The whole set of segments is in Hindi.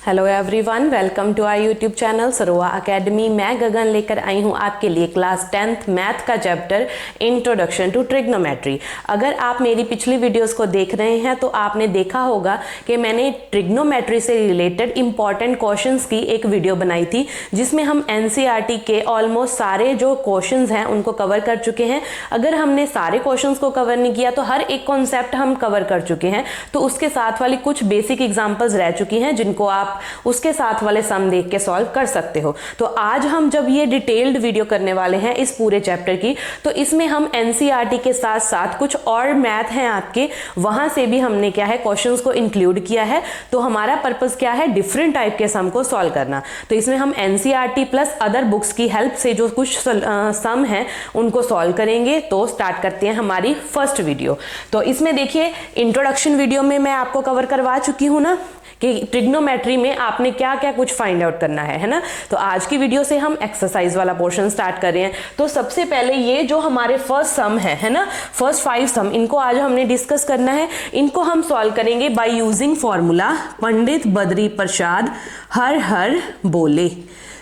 Hello everyone, welcome to our YouTube channel Sarova academy. मैं गगन लेकर आई हूं आपके लिए क्लास 10th मैथ का चैप्टर इंट्रोडक्शन टू ट्रिग्नोमेट्री। अगर आप मेरी पिछली वीडियोस को देख रहे हैं तो आपने देखा होगा कि मैंने ट्रिग्नोमेट्री से रिलेटेड इंपॉर्टेंट क्वेश्चंस की एक वीडियो बनाई थी, जिसमें हम एनसीईआरटी के ऑलमोस्ट सारे जो क्वेश्चंस हैं उनको कवर कर चुके हैं। अगर हमने सारे क्वेश्चंस को कवर नहीं किया तो हर एक कॉन्सेप्ट हम कवर कर चुके हैं, तो उसके साथ वाली कुछ बेसिक एग्जांपल्स रह चुकी हैं जिनको आप उसके साथ वाले सम देख के सॉल्व कर सकते हो। तो आज हम जब ये डिटेल्ड वीडियो करने वाले हैं इस पूरे चैप्टर की, तो इसमें हम एनसीईआरटी के साथ साथ कुछ और मैथ हैं आपके, वहां से भी हमने क्या है क्वेश्चंस को इंक्लूड किया है। तो हमारा पर्पस क्या है, डिफरेंट टाइप के सम को सॉल्व करना। तो इसमें हम एनसीईआरटी प्लस अदर बुक्स की हेल्प से जो कुछ सम है उनको सॉल्व करेंगे। तो स्टार्ट करते हैं हमारी फर्स्ट वीडियो। तो इसमें देखिए, इंट्रोडक्शन वीडियो में मैं आपको कवर करवा चुकी हूं ना कि ट्रिग्नोमेट्री में आपने क्या क्या कुछ फाइंड आउट करना है ना। तो आज की वीडियो से हम एक्सरसाइज वाला पोर्शन स्टार्ट कर रहे हैं। तो सबसे पहले ये जो हमारे फर्स्ट सम है ना, फर्स्ट 5 सम, इनको आज हमने डिस्कस करना है। इनको हम सॉल्व करेंगे by using formula Pandit Badri Prasad हर हर बोले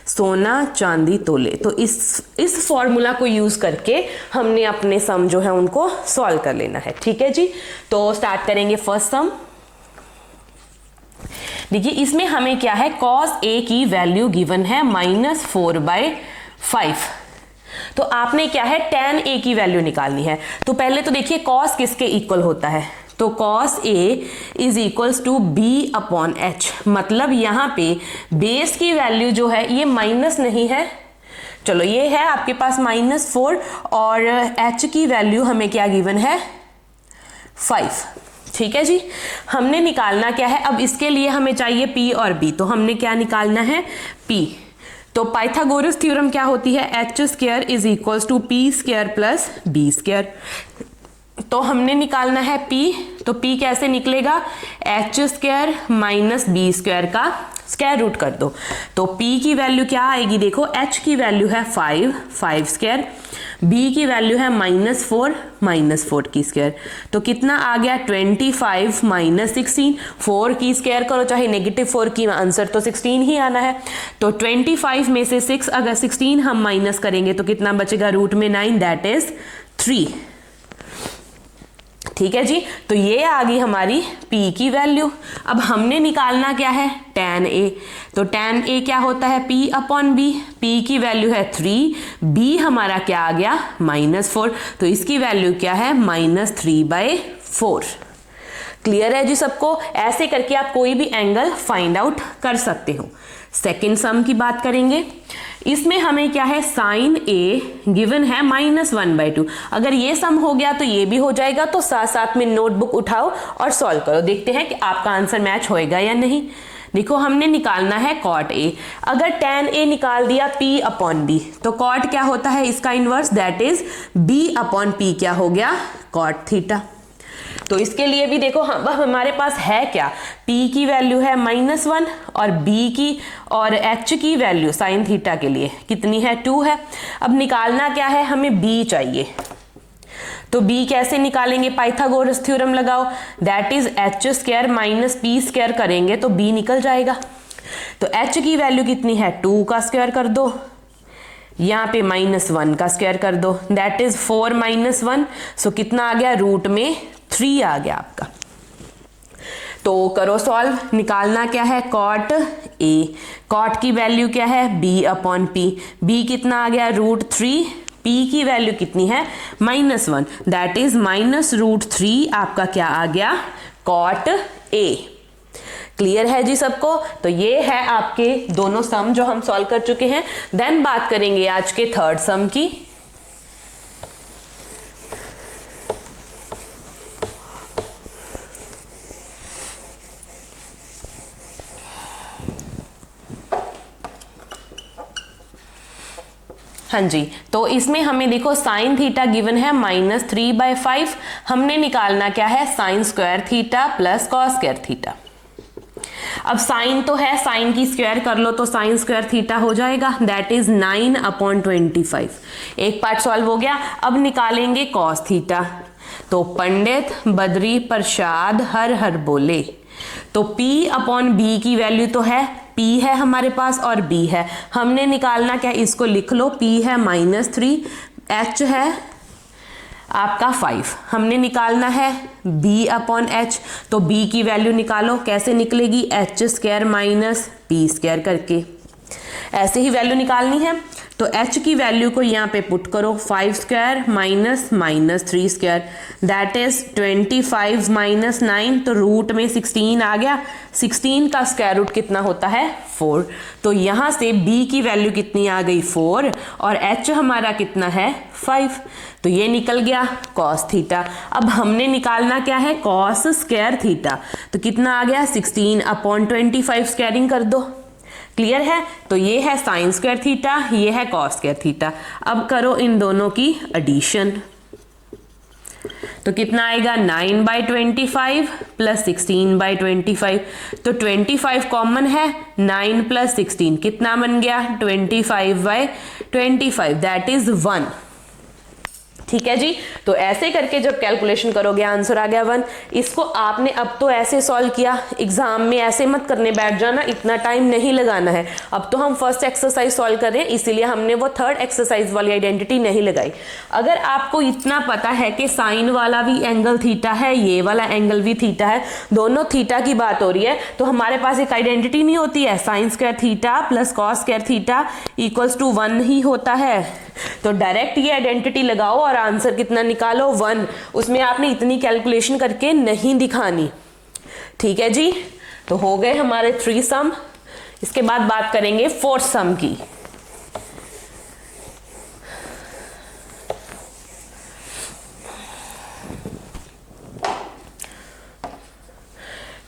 सोना चांदी तोले। तो इस फॉर्मूला को यूज करके हमने अपने सम जो है उनको सॉल्व कर लेना है। ठीक है जी, तो स्टार्ट करेंगे फर्स्ट सम। देखिए, इसमें हमें क्या है, cos a की वैल्यू गिवन है -4/5। तो आपने क्या है tan a की वैल्यू निकालनी है। तो पहले तो देखिए cos किसके इक्वल होता है, तो cos a is equals to b/h। मतलब यहां पे बेस की वैल्यू जो है ये माइनस नहीं है, चलो ये है आपके पास -4, और h की वैल्यू हमें क्या गिवन है 5। ठीक है जी, हमने निकालना क्या है, अब इसके लिए हमें चाहिए p और b। तो हमने क्या निकालना है, p। तो पाइथागोरस थ्योरम क्या होती है, h² is equals to p² plus b²। तो हमने निकालना है p, तो p कैसे निकलेगा, h² माइनस b² का स्क्वायर रूट कर दो। तो p की वैल्यू क्या आएगी, देखो h की वैल्यू है 5² b की वैल्यू है -4 की स्क्वायर। तो कितना आ गया 25 माइनस 16, 4 की स्क्वायर करो चाहे -4 की, आंसर तो 16 ही आना है। तो 25 में से 6 अगर 16 हम माइनस करेंगे तो कितना बचेगा, रूट में 9, दैट इज 3। ठीक है जी, तो ये आ गई हमारी p की वैल्यू। अब हमने निकालना क्या है, tan a। तो tan a क्या होता है, p/b। p की वैल्यू है 3, b हमारा क्या आ गया -4। तो इसकी वैल्यू क्या है -3/4। क्लियर है जी सबको। ऐसे करके आप कोई भी एंगल फाइंड आउट कर सकते हो। सेकेंड सम की बात करेंगे। इसमें हमें क्या है, साइन a गिवन है -1/2। अगर ये सम हो गया तो ये भी हो जाएगा। तो साथ साथ में नोटबुक उठाओ और सॉल्व करो, देखते हैं कि आपका आंसर मैच होएगा या नहीं। देखो, हमने निकालना है cot a। अगर tan a निकाल दिया p/b, तो cot क्या होता है इसका इनवर्स, दैट इज b/p क्या हो गया, cot थीटा। तो इसके लिए भी देखो, अब हमारे पास है क्या, p की वैल्यू है -1 और b की और h की वैल्यू साइन थीटा के लिए कितनी है, 2 है। अब निकालना क्या है, हमें b चाहिए। तो b कैसे निकालेंगे, पाइथागोरस थ्योरम लगाओ, that is h² minus p² करेंगे तो b निकल जाएगा। तो h की वैल्यू कितनी है, 2 का स्क्वायर कर दो, यहाँ पे -1 का स्क्वायर कर दो, दैट इज 4 - 1। सो कितना आ गया, रूट में 3 आ गया आपका। तो करो सॉल्व। निकालना क्या है, cot a। cot की वैल्यू क्या है, b/p। b कितना आ गया, √3। p की वैल्यू कितनी है, -1, दैट इज -√3 आपका क्या आ गया, cot a। क्लियर है जी सबको। तो ये है आपके दोनों सम जो हम सॉल्व कर चुके हैं। देन बात करेंगे आज के थर्ड सम की। हाँ जी, तो इसमें हमें देखो साइन थीटा गिवन है -3/5। हमने निकालना क्या है, sin² theta plus cos² theta. अब साइन तो है, साइन की स्क्वायर कर लो तो sin² थीटा हो जाएगा, दैट इज 9/25। एक पार्ट सॉल्व हो गया। अब निकालेंगे cos थीटा। तो पंडित बद्री प्रसाद हर हर बोले तो P अपॉन B की वैल्यू तो है, P है हमारे पास और B है, हमने निकालना क्या, इसको लिख लो, P है -3, H है आपका 5, हमने निकालना है B अपॉन H, तो B की वैल्यू निकालो, कैसे निकलेगी, H² माइनस P² करके, ऐसे ही वैल्यू निकालनी है। तो H की वैल्यू को यहाँ पे पुट करो, 5² माइनस -3² दैट इज 25 माइनस 9, तो रूट में 16 आ गया, 16 का स्क्वायर रूट कितना होता है 4, तो यहाँ से B की वैल्यू कितनी आ गई 4 और H हमारा कितना है 5, तो ये निकल गया cos थीटा। अब हमने निकालना क्या है, cos स्क्वायर थीटा, तो कितना आ गया 16 अपॉन 25, स्क्वायरिंग कर दो, क्लियर है। तो ये है साइन स्क्वायर थीटा, ये है कॉस स्क्वायर थीटा। अब करो इन दोनों की एडिशन, तो कितना आएगा 9/25 प्लस 16/25, तो 25 कॉमन है, 9 प्लस 16 कितना बन गया 25/25 दैट इज 1, ठीक है जी। तो ऐसे करके जब कैलकुलेशन करोगे आंसर आ गया 1। इसको आपने अब तो ऐसे सॉल्व किया, एग्जाम में ऐसे मत करने बैठ जाना, इतना टाइम नहीं लगाना है। अब तो हम फर्स्ट एक्सरसाइज सॉल्व कर रहे हैं, इसीलिए हमने वो थर्ड एक्सरसाइज वाली आइडेंटिटी नहीं लगाई। अगर आपको इतना पता है कि साइन वाला भी एंगल थीटा है, ये वाला एंगल भी थीटा है, दोनों थीटा की बात हो रही है, तो हमारे पास एक आइडेंटिटी नहीं होती है, sine square theta plus cos square theta equals to 1 ही होता है। तो डायरेक्ट ये आइडेंटिटी लगाओ और आंसर कितना निकालो 1, उसमें आपने इतनी कैलकुलेशन करके नहीं दिखानी, ठीक है जी। तो हो गए हमारे 3 सम, इसके बाद बात करेंगे 4th सम की।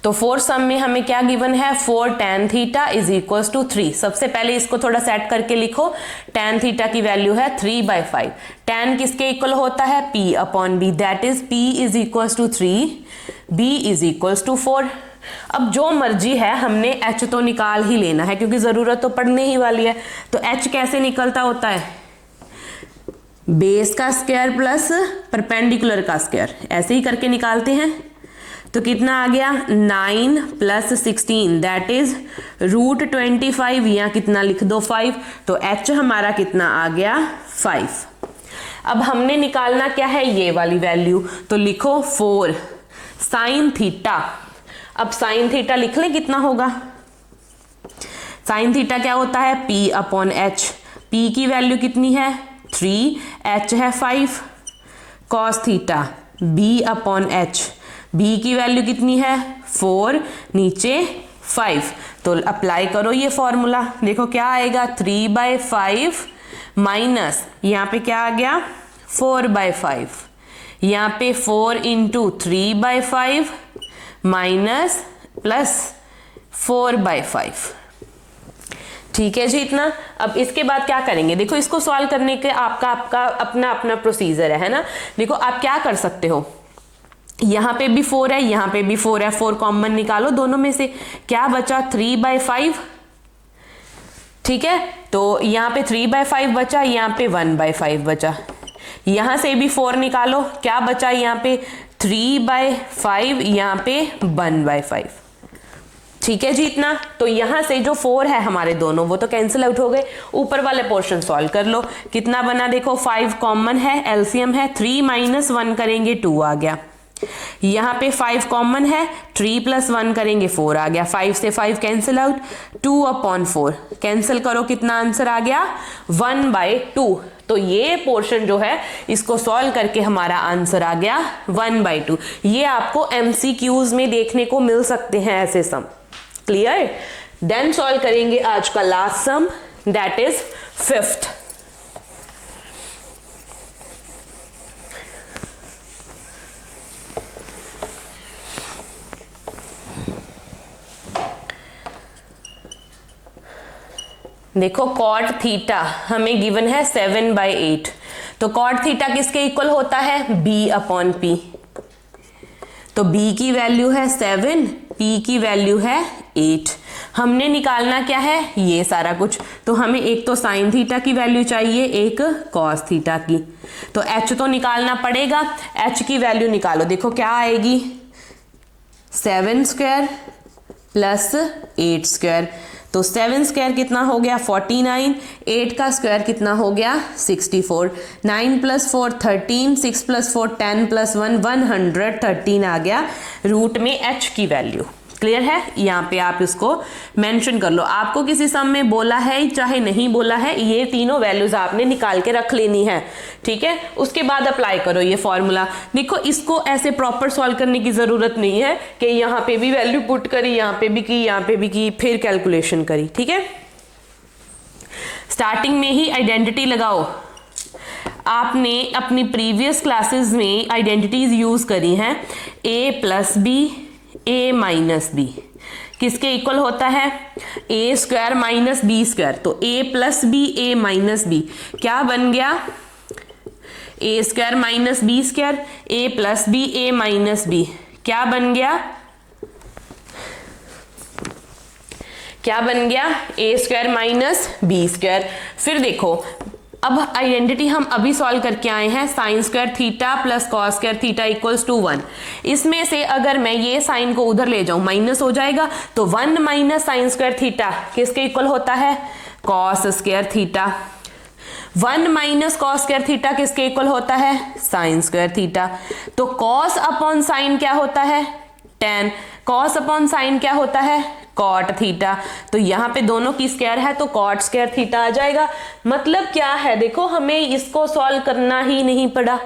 तो 4th सम में हमें क्या गिवन है, 4 tan theta is equals to 3। सबसे पहले इसको थोड़ा सेट करके लिखो, tan थीटा की वैल्यू है 3/5, tan किसके इक्वल होता है P upon B, that is P is equals to 3, B is equals to 4। अब जो मर्जी है, हमने H तो निकाल ही लेना है क्योंकि जरूरत तो पड़ने ही वाली है। तो H कैसे निकलता होता है, बेस का स्क्वायर प्लस परपेंडिकुलर का स्क्वायर, ऐसे ही करके निकालते हैं। तो कितना आ गया 9 प्लस 16 दैट इज √25, यहाँ कितना लिख दो 5, तो H हमारा कितना आ गया 5। अब हमने निकालना क्या है, ये वाली वैल्यू, तो लिखो 4 साइन थीटा। अब साइन थीटा लिख लें, कितना होगा, साइन थीटा क्या होता है P अपॉन H, P की वैल्यू कितनी है 3, H है 5, cos theta B upon H, B की वैल्यू कितनी है 4, नीचे 5, तो अप्लाई करो ये फॉर्मूला, देखो क्या आएगा 3/5 माइनस यहाँ पे क्या आ गया 4/5, यहाँ पे 4 इंटू 3/5 माइनस प्लस 4/5, ठीक है जी इतना। अब इसके बाद क्या करेंगे, देखो इसको सॉल्व करने के आपका अपना अपना प्रोसीजर है ना। देखो आप क्या कर सकते हो, यहाँ पे भी 4 है, यहाँ पे भी 4 है, 4 कॉमन निकालो दोनों में से, क्या बचा 3/5, ठीक है। तो यहाँ पे 3/5 बचा, यहाँ पे 1/5 बचा, यहाँ से भी 4 निकालो, क्या बचा यहाँ पे 3/5, यहाँ पे 1/5, ठीक है जी इतना। तो यहाँ से जो 4 है हमारे दोनों वो तो कैंसिल आउट हो गए, ऊपर वाले पोर्शन सॉल्व कर लो, कितना बना देखो 5 कॉमन है, एलसीएम है, 3 माइनस 1 करेंगे 2 आ गया, यहाँ पे 5 कॉमन है, 3 प्लस 1 करेंगे 4 आ गया, 5 से 5 कैंसिल आउट, 2/4 कैंसिल करो, कितना आंसर आ गया 1/2। तो ये पोर्शन जो है इसको सॉल्व करके हमारा आंसर आ गया 1/2। ये आपको MCQs में देखने को मिल सकते हैं ऐसे सम, क्लियर। देन सॉल्व करेंगे आज का last some, that is 5th। देखो कॉट थीटा हमें गिवन है 7/8, तो कॉट थीटा किसके इक्वल होता है B अपॉन P, तो B की वैल्यू है 7, P की वैल्यू है 8। हमने निकालना क्या है ये सारा कुछ, तो हमें एक तो साइन थीटा की वैल्यू चाहिए, एक कॉस थीटा की, तो H तो निकालना पड़ेगा, H की वैल्यू निकालो, देखो क्या आएगी 7² प्लस 8 स्क्वायर, तो 7 स्क्वायर कितना हो गया 49, 8 का स्क्वायर कितना हो गया 64, 9 + 4 13, 6 + 4 10 + 1 113 आ गया रूट में h की वैल्यू। क्लियर है? यहाँ पे आप इसको मेंशन कर लो, आपको किसी सम में बोला है चाहे नहीं बोला है, ये तीनों वैल्यूज आपने निकाल के रख लेनी है, ठीक है। उसके बाद अप्लाई करो ये फॉर्मूला। देखो इसको ऐसे प्रॉपर सॉल्व करने की जरूरत नहीं है कि यहाँ पे भी वैल्यू पुट करी, यहाँ पे भी की, यहाँ पे भी की, फिर कैलकुलेशन करी, ठीक है। स्टार्टिंग में ही आइडेंटिटी लगाओ। आपने अपनी प्रीवियस क्लासेस में आइडेंटिटीज यूज करी हैं, a + b a - b किसके इक्वल होता है a² - b², तो a + b a - b क्या बन गया a² - b², a + b a - b क्या बन गया, क्या बन गया a² - b²। फिर देखो अब आइडेंटिटी हम अभी सॉल्व करके आए हैं, sin² थीटा + cos² थीटा = 1। इसमें से अगर मैं ये साइन को उधर ले जाऊं माइनस हो जाएगा, तो 1 - sin² थीटा किसके इक्वल होता है cos² थीटा, 1 - cos² थीटा किसके इक्वल होता है sin² थीटा। तो cos अपॉन साइन क्या होता है tan, cos अपॉन साइन क्या होता है cot थीटा, तो यहाँ पे दोनों की स्क्वायर है तो cot² थीटा आ जाएगा। मतलब क्या है, देखो हमें इसको सॉल्व करना ही नहीं पड़ा,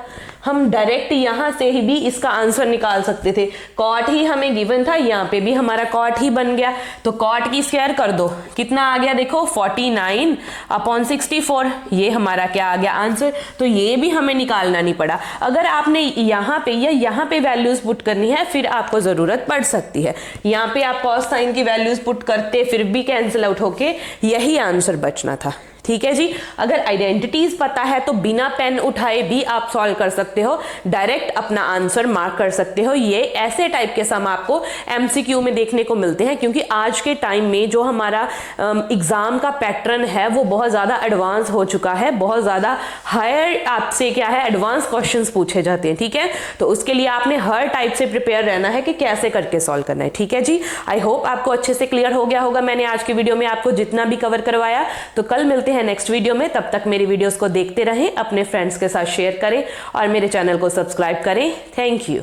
हम डायरेक्ट यहाँ से ही भी इसका आंसर निकाल सकते थे। cot ही हमें गिवन था, यहाँ पे भी हमारा cot ही बन गया, तो cot की स्क्वायर कर दो, कितना आ गया देखो 49 अपॉन 64, ये हमारा क्या आ गया आंसर। तो ये भी हमें निकालना नहीं पड़ा। अगर आपने यहाँ पे या यहाँ पे वैल्यूज पुट करनी है फिर आपको जरूरत पड़ सकती है, यहाँ पे आप cos साइन की वैल्यूज पुट करते फिर भी कैंसिल आउट होके यही आंसर बचना था, ठीक है जी। अगर आइडेंटिटीज पता है तो बिना पेन उठाए भी आप सॉल्व कर सकते हो, डायरेक्ट अपना आंसर मार्क कर सकते हो। ये ऐसे टाइप के सम आपको एमसीक्यू में देखने को मिलते हैं, क्योंकि आज के टाइम में जो हमारा एग्जाम का पैटर्न है वो बहुत ज्यादा एडवांस हो चुका है, बहुत ज्यादा हायर आपसे क्या है एडवांस क्वेश्चंस पूछे जाते हैं, ठीक है। तो उसके लिए आपने हर टाइप से प्रिपेयर रहना है कि कैसे करके सॉल्व करना है, ठीक है जी। आई होप आपको अच्छे से क्लियर हो गया होगा मैंने आज की वीडियो में आपको जितना भी कवर करवाया। तो कल मिलते हैं नेक्स्ट वीडियो में, तब तक मेरी वीडियोस को देखते रहें, अपने फ्रेंड्स के साथ शेयर करें और मेरे चैनल को सब्सक्राइब करें। Thank you.